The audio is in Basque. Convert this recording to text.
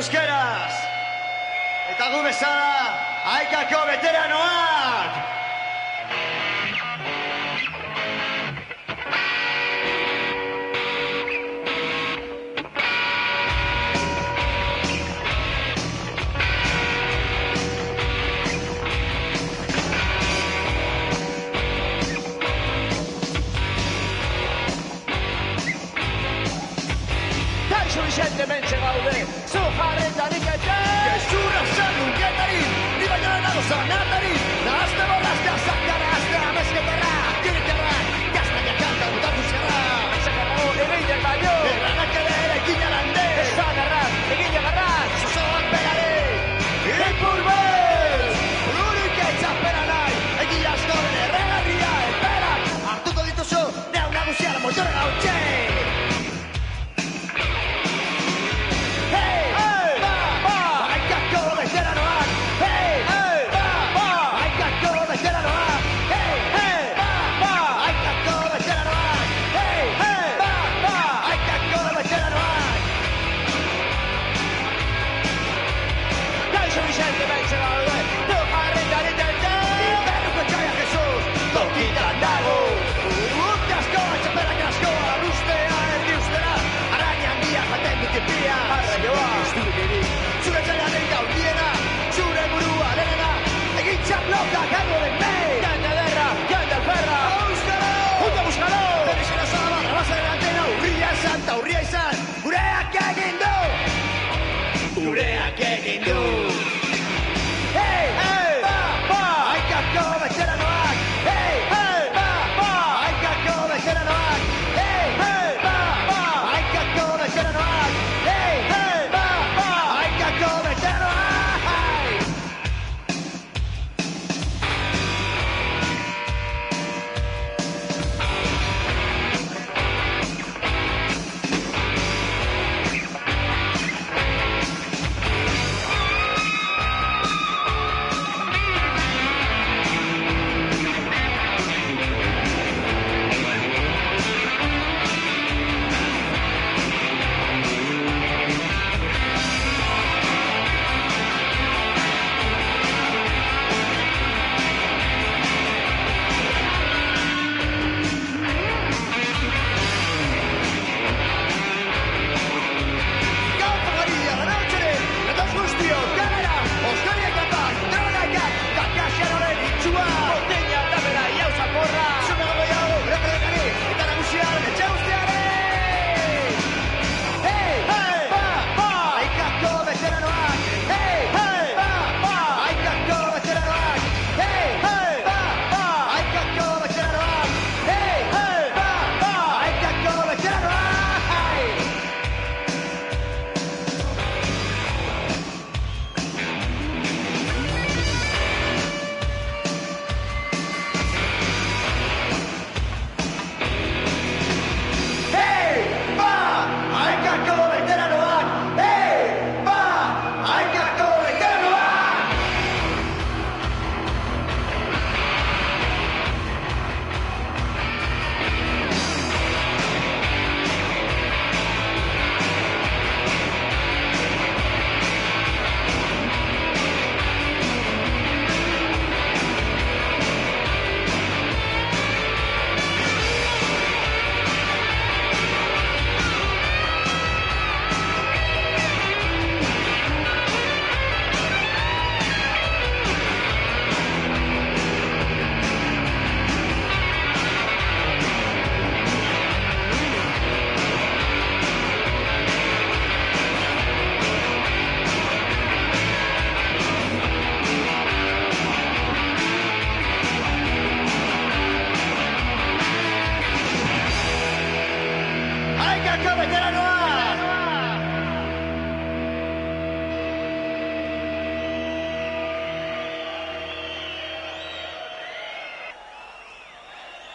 euskeraz. Eta gu bezala, Aikako veteranoak! Vicente Menche gaude, zu jarretarik ete! Gezurra zan getari, ni baina nago zanatari, nahazte borrazka zakara, azte amezketarra, direkarra, gaztaina kanta botatu zerra. Zakarrago egin baino! Erranak ere egin alande! Zakarraz, egin agarraz! Zozoak berari, ipur bez! Lurik eitzapera nahi, egin askoren erregarria, esperak, hartuko dituzu, neu nagusiara moitore gautxe! Vicente Menche gaude, zu jarretarik ete! Berruko txaia Jesus, tokitan dago! Urte asko, etxaperak askoa, ustea, erdi ustera, araña handia jaten dut ipia. Arraioa! Zure txaiarik gaurdiena, zure burua denena, egin txaplota gango den mei! Jende derra, jende alferra! Euskalo! Junta buskalo! Berrizera zaba, rabasa delantena, urria esan, ta urria izan, gureak egin du! Gureak